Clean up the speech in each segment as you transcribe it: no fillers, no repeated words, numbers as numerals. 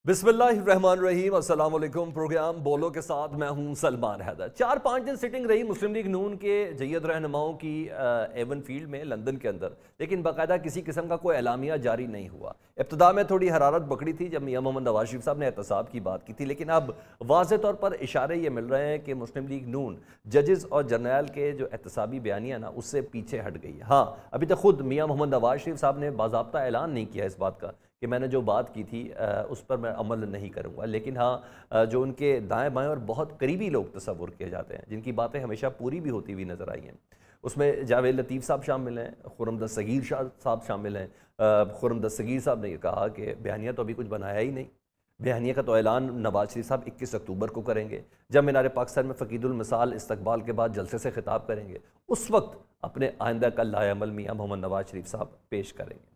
बिस्मिल्लाहिर्रहमानिर्रहीम, अस्सलाम वालेकुम। प्रोग्राम बोलो के साथ मैं हूं सलमान हैदर। 4-5 दिन सिटिंग रही मुस्लिम लीग नून के जय्यद रहनुमाओं की एवन फील्ड में लंदन के अंदर, लेकिन बाकायदा किसी किस्म का कोई एलामिया जारी नहीं हुआ। इब्तिदा में थोड़ी हरारत पकड़ी थी जब मियां मोहम्मद नवाज शरीफ साहब ने एहतसाब की बात की थी, लेकिन अब वाज़ेह तौर पर इशारे ये मिल रहे हैं कि मुस्लिम लीग नून जजेस और जर्नैल के जो एहतसाबी बयानिया ना उससे पीछे हट गई है। हाँ, अभी तक खुद मियां मोहम्मद नवाज शरीफ साहब ने बाज़ाब्ता ऐलान नहीं किया इस बात का कि मैंने जो बात की थी उस पर मैं अमल नहीं करूँगा, लेकिन हाँ, जो उनके दाएं बाएं और बहुत करीबी लोग तस्वुर किए जाते हैं, जिनकी बातें हमेशा पूरी भी होती हुई नज़र आई हैं, उसमें जावेद लतीफ़ साहब शामिल हैं, खुर्रम दस्तगीर साहब शामिल हैं। खुर्रम दस्तगीर साहब ने कहा कि बयानिया तो अभी कुछ बनाया ही नहीं, बयानिया का तो ऐलान नवाज शरीफ साहब 21 अक्टूबर को करेंगे, जब मीनार पाकिस्तान में फ़कीदुल मिसाल इस्तकबाल के बाद जलसे से खिताब करेंगे, उस वक्त अपने आइंदा का लाएअमल मियां मोहम्मद नवाज शरीफ साहब पेश करेंगे।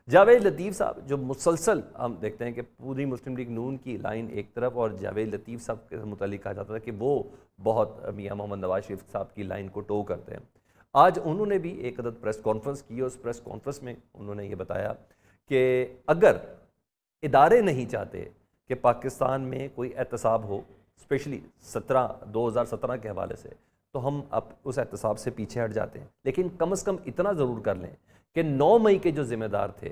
जावेद लतीफ़ साहब जो मुसलसल हम देखते हैं कि पूरी मुस्लिम लीग नून की लाइन एक तरफ और जावेद लतीफ़ साहब के मुतालिक कहा जाता था कि वो बहुत मियां मोहम्मद नवाज शरीफ साहब की लाइन को टो करते हैं। आज उन्होंने भी एक अदद प्रेस कॉन्फ्रेंस की और उस प्रेस कॉन्फ्रेंस में उन्होंने ये बताया कि अगर इदारे नहीं चाहते कि पाकिस्तान में कोई एहतसाब हो, स्पेशली 2017 के हवाले से, तो हम अब उस एहतसाब से पीछे हट जाते हैं, लेकिन कम से कम इतना ज़रूर कर लें कि 9 मई के जो ज़िम्मेदार थे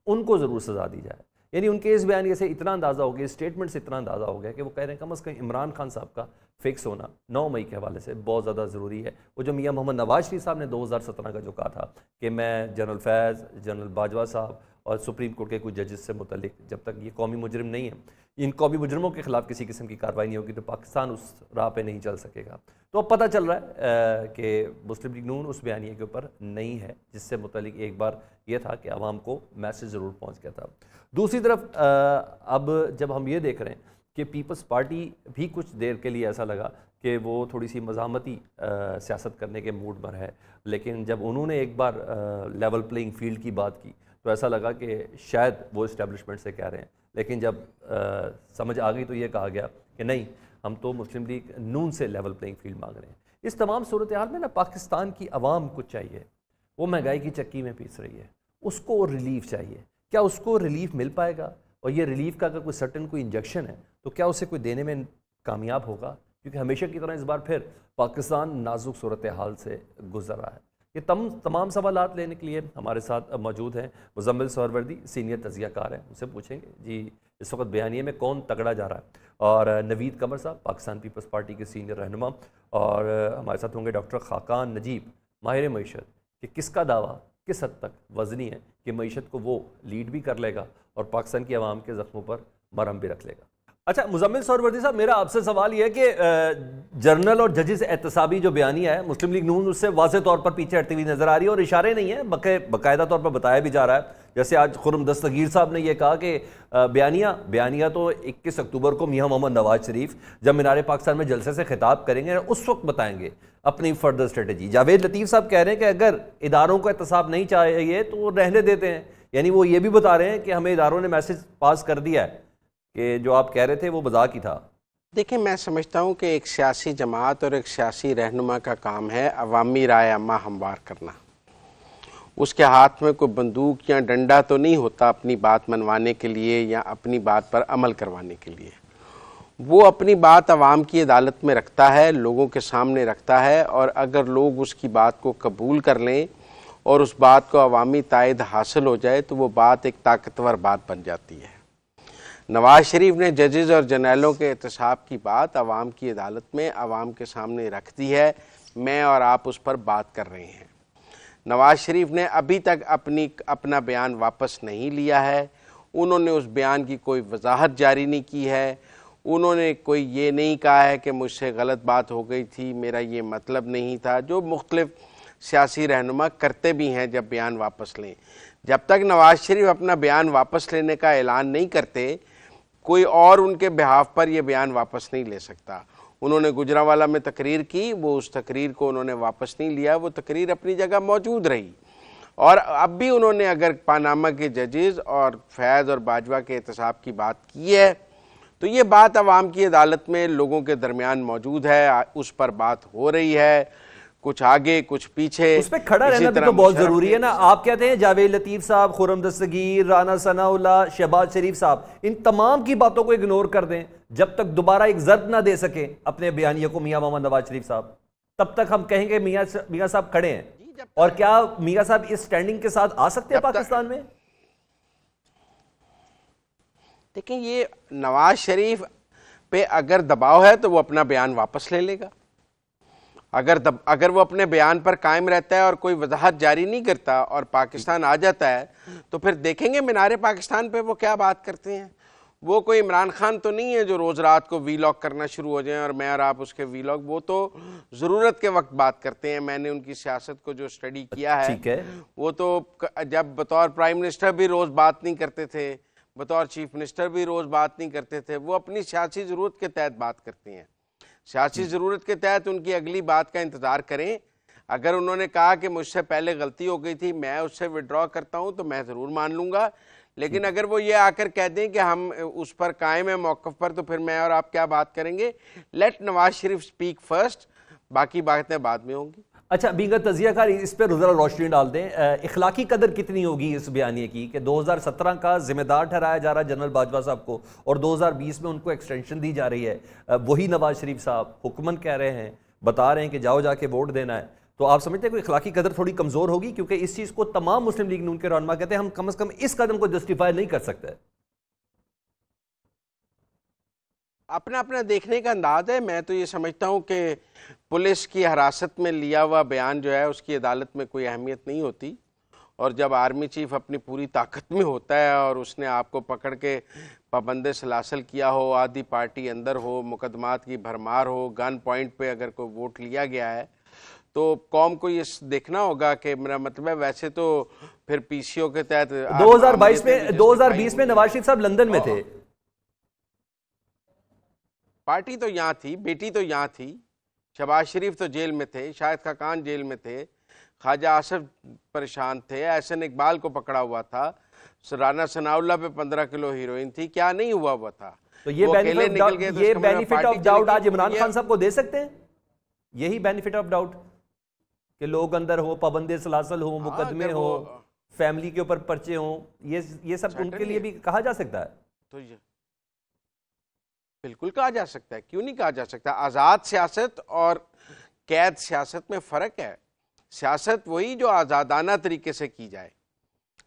उनको ज़रूर सज़ा दी जाए। यानी उनके इस बयान से इतना अंदाज़ा हो गया, स्टेटमेंट से इतना अंदाज़ा हो गया कि वो कह रहे हैं कम से कम इमरान खान साहब का फिक्स होना 9 मई के हवाले से बहुत ज़्यादा ज़रूरी है। वो जो मियां मोहम्मद नवाज शरीफ साहब ने 2017 का जो कहा था कि मैं जनरल फैज़, जनरल बाजवा साहब और सुप्रीम कोर्ट के कुछ जजेस से मुतल्लिक जब तक ये कौमी मुजरिम नहीं है, इन कौमी मुजरिमों के खिलाफ किसी किस्म की कार्रवाई नहीं होगी तो पाकिस्तान उस राह पे नहीं चल सकेगा। तो अब पता चल रहा है कि मुस्लिम लीग नून उस बयानिए के ऊपर नहीं है जिससे मुतल्लिक एक बार ये था कि आवाम को मैसेज ज़रूर पहुँच गया था। दूसरी तरफ अब जब हम ये देख रहे हैं कि पीपल्स पार्टी भी कुछ देर के लिए ऐसा लगा कि वो थोड़ी सी मज़ामती सियासत करने के मूड पर है, लेकिन जब उन्होंने एक बार लेवल प्लेइंग फील्ड की बात की तो ऐसा लगा कि शायद वो इस्टेब्लिशमेंट से कह रहे हैं, लेकिन जब समझ आ गई तो ये कहा गया कि नहीं, हम तो मुस्लिम लीग नून से लेवल प्लेइंग फील्ड मांग रहे हैं। इस तमाम सूरत हाल में ना पाकिस्तान की आवाम कुछ चाहिए, वो महंगाई की चक्की में पीस रही है, उसको रिलीफ चाहिए। क्या उसको रिलीफ मिल पाएगा? और ये रिलीफ का अगर कोई सर्टन कोई इंजेक्शन है तो क्या उसे कोई देने में कामयाब होगा? क्योंकि हमेशा की तरह इस बार फिर पाकिस्तान नाजुक सूरत हाल से गुजर रहा है। ये तमाम सवालात लेने के लिए हमारे साथ मौजूद हैं मुज़म्मिल सहरवर्दी, सीनियर तज़कियाकार हैं। उनसे पूछेंगे जी इस वक्त बयानिए में कौन तगड़ा जा रहा है, और नवीद कमर साहब पाकिस्तान पीपल्स पार्टी के सीनियर रहनुमा, और हमारे साथ होंगे डॉक्टर खाकान नजीब, माहिर मईशत, कि किसका दावा किस हद तक वज़नी है कि मईशत को वो लीड भी कर लेगा और पाकिस्तान की आवाम के ज़ख्मों पर मरहम भी रख लेगा। अच्छा मुज़म्मिल सहरवर्दी साहब, मेरा आपसे सवाल यह है कि जर्नल और जजेस एहतसाबी जो बयानिया है मुस्लिम लीग नून उससे वाज़ेह तौर पर पीछे हटती हुई नजर आ रही है, और इशारे नहीं है, बाकायदा तौर पर बताया भी जा रहा है। जैसे आज खुर्रम दस्तगीर साहब ने यह कहा कि बयानिया तो 21 अक्टूबर को मियां मोहम्मद नवाज शरीफ जब मीनार पाकिस्तान में जलसे से खिताब करेंगे उस वक्त बताएंगे अपनी फर्दर स्ट्रेटजी। जावेद लतीफ़ साहब कह रहे हैं कि अगर इदारों को एहतसाब नहीं चाहिए तो वो रहने देते हैं, यानी वो ये भी बता रहे हैं कि हमें इदारों ने मैसेज पास कर दिया है कि जो आप कह रहे थे वो मजाक ही था। देखिए, मैं समझता हूँ कि एक सियासी जमात और एक सियासी रहनुमा का काम है अवामी राय अम्मा हमवार करना। उसके हाथ में कोई बंदूक या डंडा तो नहीं होता अपनी बात मनवाने के लिए या अपनी बात पर अमल करवाने के लिए। वो अपनी बात अवाम की अदालत में रखता है, लोगों के सामने रखता है, और अगर लोग उसकी बात को कबूल कर लें और उस बात को अवामी तायद हासिल हो जाए तो वो बात एक ताकतवर बात बन जाती है। नवाज शरीफ ने जजेस और जर्नैलों के एहतसाब की बात अवाम की अदालत में अवाम के सामने रख दी है। मैं और आप उस पर बात कर रहे हैं। नवाज शरीफ ने अभी तक अपना बयान वापस नहीं लिया है। उन्होंने उस बयान की कोई वजाहत जारी नहीं की है। उन्होंने कोई ये नहीं कहा है कि मुझसे गलत बात हो गई थी, मेरा ये मतलब नहीं था, जो मुख्तलिफ सियासी रहनुमा करते भी हैं जब बयान वापस लें। जब तक नवाज शरीफ अपना बयान वापस लेने का ऐलान नहीं करते, कोई और उनके बिहाफ पर यह बयान वापस नहीं ले सकता। उन्होंने गुजरांवाला में तकरीर की, वो उस तकरीर को उन्होंने वापस नहीं लिया, वो तकरीर अपनी जगह मौजूद रही। और अब भी उन्होंने अगर पानामा के जजेस और फैज़ और बाजवा के एहतसाब की बात की है तो ये बात अवाम की अदालत में लोगों के दरमियान मौजूद है, उस पर बात हो रही है। कुछ आगे कुछ पीछे, उस पे खड़ा रहना भी तो बहुत जरूरी है ना। आप कहते हैं जावेद लतीफ साहब, खुर्रम दस्तगीर, राना सनाउल्लाह, शहबाज शरीफ साहब, इन तमाम की बातों को इग्नोर कर दें जब तक दोबारा एक जर्ब ना दे सके अपने बयानिया को मियां मोहम्मद नवाज शरीफ साहब, तब तक हम कहेंगे मियां साहब खड़े हैं। और क्या मियां साहब इस स्टैंडिंग के साथ आ सकते हैं पाकिस्तान में? देखिए, ये नवाज शरीफ पे अगर दबाव है तो वो अपना बयान वापस ले लेगा। अगर वो अपने बयान पर कायम रहता है और कोई वजाहत जारी नहीं करता और पाकिस्तान आ जाता है, तो फिर देखेंगे मीनारे पाकिस्तान पे वो क्या बात करते हैं। वो कोई इमरान खान तो नहीं है जो रोज़ रात को वीलॉग करना शुरू हो जाएं और मैं और आप उसके वीलॉग। वो तो ज़रूरत के वक्त बात करते हैं। मैंने उनकी सियासत को जो स्टडी किया है, वो तो जब बतौर प्राइम मिनिस्टर भी रोज़ बात नहीं करते थे, बतौर चीफ मिनिस्टर भी रोज़ बात नहीं करते थे। वो अपनी सियासी ज़रूरत के तहत बात करते हैं। सियासी ज़रूरत के तहत उनकी अगली बात का इंतज़ार करें। अगर उन्होंने कहा कि मुझसे पहले गलती हो गई थी, मैं उससे विड्रॉ करता हूं, तो मैं ज़रूर मान लूँगा। लेकिन अगर वो ये आकर कह दें कि हम उस पर कायम है मौक़िफ़ पर, तो फिर मैं और आप क्या बात करेंगे। Late Nawaz Sharif speak first, बाकी बातें बाद में होंगी। अच्छा, बींगा तजियाकार इस पर ज़रा रोशनी डाल दें। इखलाकी कदर कितनी होगी इस बयानिए की कि 2017 का जिम्मेदार ठहराया जा रहा है जनरल बाजवा साहब को और 2020 में उनको एक्सटेंशन दी जा रही है। वही नवाज शरीफ साहब हुक्मन कह रहे हैं, बता रहे हैं कि जाओ जाके वोट देना है। तो आप समझते हैं कोई इखलाकी कदर थोड़ी कमज़ोर होगी? क्योंकि इस चीज़ को तमाम मुस्लिम लीग नून के रहनुमा कहते हैं हम कम से कम इस कदम को जस्टिफाई नहीं कर सकते। अपना अपना देखने का अंदाज है। मैं तो ये समझता हूँ कि पुलिस की हिरासत में लिया हुआ बयान जो है उसकी अदालत में कोई अहमियत नहीं होती। और जब आर्मी चीफ अपनी पूरी ताकत में होता है और उसने आपको पकड़ के पाबंदे सलासल किया हो, आधी पार्टी अंदर हो, मुकदमात की भरमार हो, गन पॉइंट पे अगर कोई वोट लिया गया है, तो कौम को ये देखना होगा कि मेरा मतलब है। वैसे तो फिर पीसीओ के तहत 2020 में नवाज शरीफ साहब लंदन में थे, पार्टी तो यहाँ थी, बेटी तो यहाँ थी, शहबाज शरीफ तो जेल में थे, शाहिद खाकान जेल में थे, ख्वाजा आसिफ परेशान थे, एहसन इकबाल को पकड़ा हुआ था, राना सनाउल्लाह पे 15 किलो हीरोइन थी, क्या नहीं हुआ था। तो ये बेनिफिट ऑफ डाउट आज इमरान खान साहब को दे सकते हैं? यही बेनिफिट ऑफ डाउट कि लोग अंदर हो, पाबंदे सलासल हो, मुकदमे हो, फैमिली के ऊपर पर्चे हो, ये सब उनके लिए भी कहा जा सकता है। तो ये बिल्कुल कहा जा सकता है, क्यों नहीं कहा जा सकता। आज़ाद सियासत और कैद सियासत में फ़र्क है। सियासत वही जो आज़ादाना तरीके से की जाए।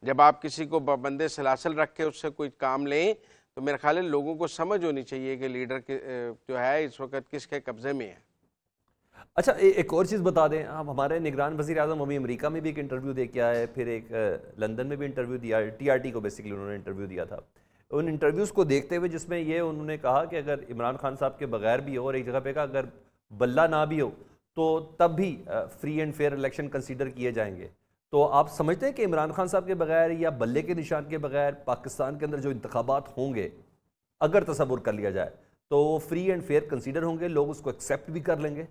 जब आप किसी को पाबंदे सलासल रख के उससे कोई काम लें, तो मेरे ख्याल है लोगों को समझ होनी चाहिए कि लीडर के जो है इस वक्त किसके कब्जे में है। अच्छा, एक और चीज़ बता दें, आप हमारे निगरान वज़ीर आज़म अभी अमेरिका में भी एक इंटरव्यू दे के आए, फिर एक लंदन में भी इंटरव्यू दिया, TRT को बेसिकली उन्होंने इंटरव्यू दिया था। उन इंटरव्यूज़ को देखते हुए जिसमें ये उन्होंने कहा कि अगर इमरान खान साहब के बगैर भी हो और एक जगह पे कहा अगर बल्ला ना भी हो तो तब भी free and fair election consider किए जाएंगे। तो आप समझते हैं कि इमरान खान साहब के बगैर या बल्ले के निशान के बगैर पाकिस्तान के अंदर जो इंतखाबात होंगे, अगर तसव्वुर कर लिया जाए तो वो फ्री एंड फेयर कंसीडर होंगे, लोग उसको एक्सेप्ट भी कर लेंगे?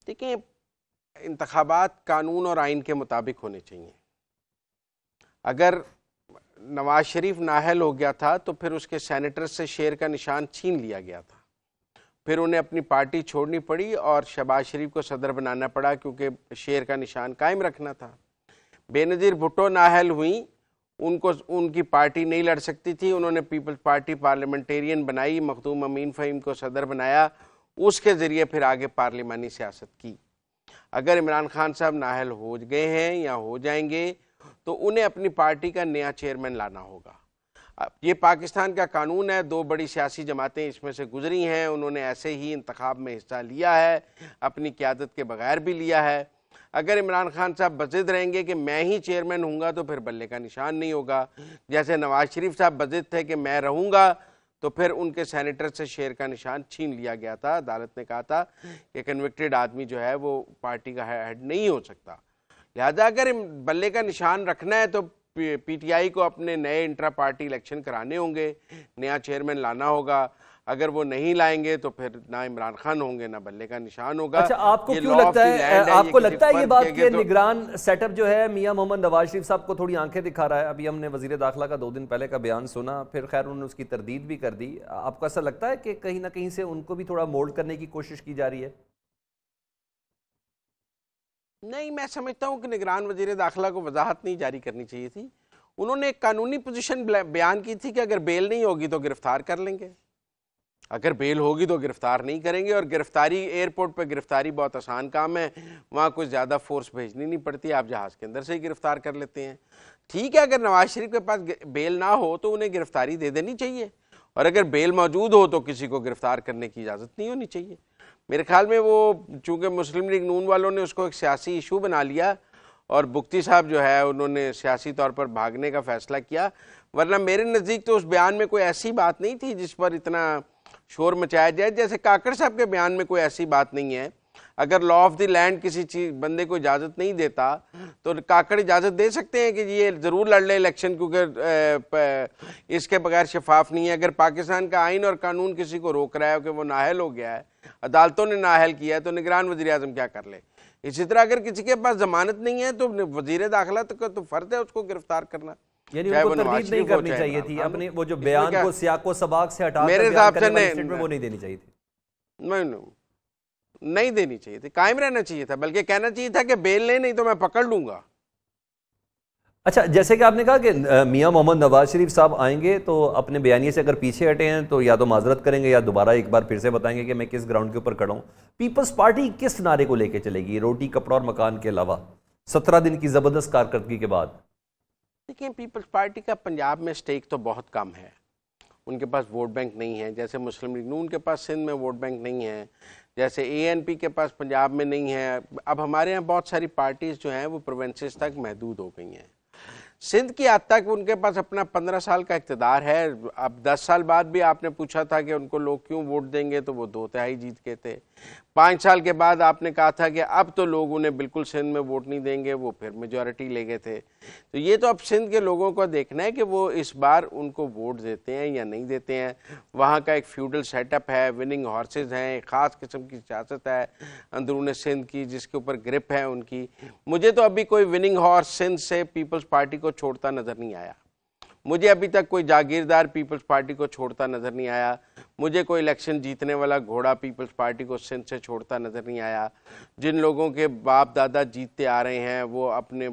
देखिए, इंतखाबात कानून और आइन के मुताबिक होने चाहिए। अगर नवाज शरीफ नाअहल हो गया था तो फिर उसके सेनेटर से शेर का निशान छीन लिया गया था, फिर उन्हें अपनी पार्टी छोड़नी पड़ी और शहबाज शरीफ को सदर बनाना पड़ा क्योंकि शेर का निशान कायम रखना था। बेनज़ीर भुट्टो नाअहल हुई, उनको उनकी पार्टी नहीं लड़ सकती थी, उन्होंने पीपल्स पार्टी पार्लियामेंटेरियन बनाई, मखदूम अमीन फ़हीम को सदर बनाया, उसके ज़रिए फिर आगे पार्लिमानी सियासत की। अगर इमरान खान साहब नाअहल हो गए हैं या हो जाएंगे तो उन्हें अपनी पार्टी का नया चेयरमैन लाना होगा। ये पाकिस्तान का कानून है, दो बड़ी सियासी जमातें इसमें से गुजरी हैं, उन्होंने ऐसे ही इंतखाब में हिस्सा लिया है, अपनी क़यादत के बगैर भी लिया है। अगर इमरान खान साहब बज़िद रहेंगे कि मैं ही चेयरमैन हूँगा तो फिर बल्ले का निशान नहीं होगा। जैसे नवाज शरीफ साहब बज़िद थे कि मैं रहूँगा, तो फिर उनके सेनेटर से शेर का निशान छीन लिया गया था। अदालत ने कहा था कि कन्विक्टेड आदमी जो है वो पार्टी का हेड नहीं हो सकता। लिहाजा अगर बल्ले का निशान रखना है तो PTI को अपने नए इंट्रा पार्टी इलेक्शन कराने होंगे, नया चेयरमैन लाना होगा। अगर वो नहीं लाएंगे तो फिर ना इमरान खान होंगे ना बल्ले का निशान होगा। अच्छा, आपको क्यों लगता है, आपको लगता है ये बात कि निगरान सेटअप जो है मियां मोहम्मद नवाज शरीफ साहब को थोड़ी आंखें दिखा रहा है? अभी हमने वजीर दाखिला का 2 दिन पहले का बयान सुना, फिर खैर उन्होंने उसकी तरदीद भी कर दी। आपको ऐसा लगता है कि कहीं ना कहीं से उनको भी थोड़ा मोल्ड करने की कोशिश की जा रही है? नहीं, मैं समझता हूँ कि निगरान वजीर दाखिला को वजाहत नहीं जारी करनी चाहिए थी। उन्होंने एक कानूनी पोजीशन बयान की थी कि अगर बेल नहीं होगी तो गिरफ्तार कर लेंगे, अगर बेल होगी तो गिरफ्तार नहीं करेंगे। और गिरफ्तारी, एयरपोर्ट पे गिरफ्तारी बहुत आसान काम है, वहाँ कुछ ज़्यादा फोर्स भेजनी नहीं पड़ती, आप जहाज़ के अंदर से ही गिरफ्तार कर लेते हैं। ठीक है, अगर नवाज शरीफ के पास बेल ना हो तो उन्हें गिरफ्तारी दे देनी चाहिए, और अगर बेल मौजूद हो तो किसी को गिरफ्तार करने की इजाज़त नहीं होनी चाहिए। मेरे ख्याल में वो, चूँकि मुस्लिम लीग नून वालों ने उसको एक सियासी इशू बना लिया और बुख्ती साहब जो है उन्होंने सियासी तौर पर भागने का फैसला किया, वरना मेरे नज़दीक तो उस बयान में कोई ऐसी बात नहीं थी जिस पर इतना शोर मचाया जाए। जैसे काकड़ साहब के बयान में कोई ऐसी बात नहीं है, अगर लॉ ऑफ द लैंड किसी चीज बंदे को इजाज़त नहीं देता तो काकड़ इजाज़त दे सकते हैं कि ये ज़रूर लड़ ले इलेक्शन, क्योंकि इसके बगैर शफाफ नहीं है। अगर पाकिस्तान का आइन और कानून किसी को रोक रहा है कि वो नाअहल हो गया है, अदालतों ने नाअहल किया है, तो निगरान वज़ीर आज़म क्या कर ले? इसी तरह अगर किसी के पास जमानत नहीं है तो वज़ीर दाखिला तो फर्ज है उसको गिरफ्तार करना। यानी उनको तरदीद नहीं करनी चाहिए थी, अपने वो जो बयान को सियाको सबाक से हटा मेरे हिसाब से वो नहीं देनी चाहिए थी। नहीं देनी चाहिए थी, कायम रहना चाहिए था, बल्कि कहना चाहिए था कि बेल ले, नहीं तो मैं पकड़ लूंगा। अच्छा, जैसे कि आपने कहा कि मियां मोहम्मद नवाज शरीफ साहब आएंगे तो अपने बयानिए से अगर पीछे हटे हैं तो या तो माजरत करेंगे या दोबारा एक बार फिर से बताएंगे कि मैं किस ग्राउंड के ऊपर खड़ा हूं। पीपल्स पार्टी किस नारे को लेकर चलेगी, रोटी कपड़ा और मकान के अलावा 17 दिन की जबरदस्त कारकर्दगी के बाद? देखिए, पीपल्स पार्टी का पंजाब में स्टेक तो बहुत कम है, उनके पास वोट बैंक नहीं है। जैसे मुस्लिम लीग नून के पास सिंध में वोट बैंक नहीं है, जैसे ANP के पास पंजाब में नहीं है। अब हमारे यहाँ बहुत सारी पार्टीज़ जो हैं वो प्रोविंसेस तक महदूद हो गई हैं। सिंध की हद तक उनके पास अपना 15 साल का इक़्तिदार है। अब 10 साल बाद भी आपने पूछा था कि उनको लोग क्यों वोट देंगे, तो वो 2/3 जीत के थे। 5 साल के बाद आपने कहा था कि अब तो लोग उन्हें बिल्कुल सिंध में वोट नहीं देंगे, वो फिर मेजॉरिटी ले गए थे। तो ये तो अब सिंध के लोगों को देखना है कि वो इस बार उनको वोट देते हैं या नहीं देते हैं। वहाँ का एक फ्यूडल सेटअप है, विनिंग हॉर्सेज हैं, एक ख़ास किस्म की सियासत है अंदरून सिंध की जिसके ऊपर ग्रिप है उनकी। मुझे तो अभी कोई विनिंग हॉर्स सिंध से पीपल्स पार्टी को छोड़ता नज़र नहीं आया। मुझे अभी तक कोई जागीरदार पीपल्स पार्टी को छोड़ता नज़र नहीं आया। मुझे कोई इलेक्शन जीतने वाला घोड़ा पीपल्स पार्टी को सिंध से छोड़ता नज़र नहीं आया। जिन लोगों के बाप दादा जीतते आ रहे हैं वो अपने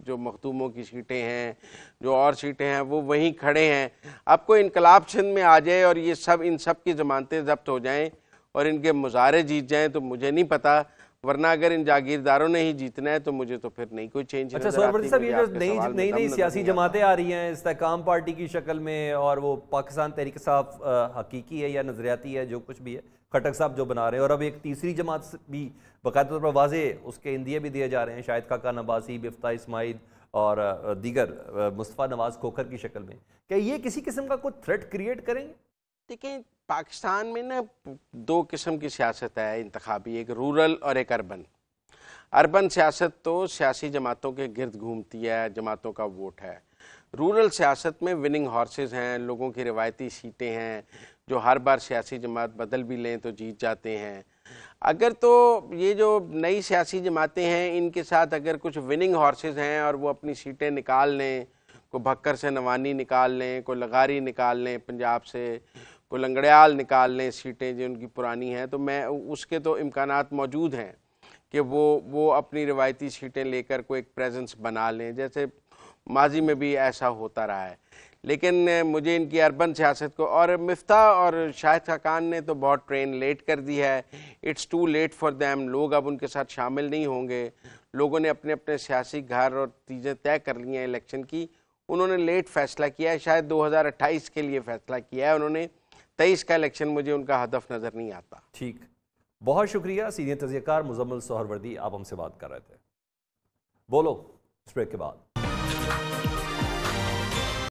जो मखदूमों की सीटें हैं, जो और सीटें हैं, वो वहीं खड़े हैं। अब कोई इनकलाब सिंध में आ जाए और ये सब, इन सब की ज़मानतें ज़ब्त हो जाएँ और इनके मुजाहरे जीत जाएँ तो मुझे नहीं पता, वरना अगर इन जागीरदारों ने ही जीतना है तो मुझे तो फिर नहीं कोई चेंज। अच्छा सोहरवर्दी साहब, ये जो नई सियासी जमातें आ रही हैं इस्तेकाम पार्टी की शक्ल में, और वो पाकिस्तान तहरीक साहब हकीकी है या नजरियाती है, जो कुछ भी है, खटक साहब जो बना रहे हैं, और अब एक तीसरी जमात भी बाकायदा तौर पर वाजे उसके इंदिए भी दिए जा रहे हैं, शाहिद खाका नबासी, बिफ्ता इस्माइल और दीगर, मुस्तफ़ा नवाज खोखर की शक्ल में, क्या ये किसी किस्म का कोई थ्रेट क्रिएट करेंगे? देखिए, पाकिस्तान में ना 2 किस्म की सियासत है इंतखाबी, एक रूरल और एक अर्बन। अर्बन सियासत तो सियासी जमातों के गिर्द घूमती है, जमातों का वोट है। रूरल सियासत में विनिंग हॉर्सेस हैं, लोगों की रिवायती सीटें हैं जो हर बार सियासी जमात बदल भी लें तो जीत जाते हैं। अगर तो ये जो नई सियासी जमातें हैं इनके साथ अगर कुछ विनिंग हॉर्सेस हैं और वो अपनी सीटें निकाल लें, कोई भक्कर से नवानी निकाल लें, कोई लगारी निकाल लें पंजाब से, कोई लंगड़ियाल निकाल लें सीटें जो उनकी पुरानी हैं, तो मैं उसके तो इम्कानात मौजूद हैं कि वो अपनी रिवायती सीटें लेकर कोई एक प्रेजेंस बना लें, जैसे माजी में भी ऐसा होता रहा है। लेकिन मुझे इनकी अर्बन सियासत को, और मिफ्ता और शाहिद खाकान ने तो बहुत ट्रेन लेट कर दी है, it's too late for them. लोग अब उनके साथ शामिल नहीं होंगे। लोगों ने अपने अपने सियासी घर और चीज़ें तय कर ली हैं इलेक्शन की, उन्होंने लेट फैसला किया है, शायद 2028 के लिए फैसला किया है उन्होंने। 23 का इलेक्शन मुझे उनका हदफ नज़र नहीं आता। ठीक, बहुत शुक्रिया सीनियर तज़कियाकार मुज़म्मिल सोहरवर्दी, आप हमसे बात कर रहे थे। बोलो इस ब्रेक के बाद।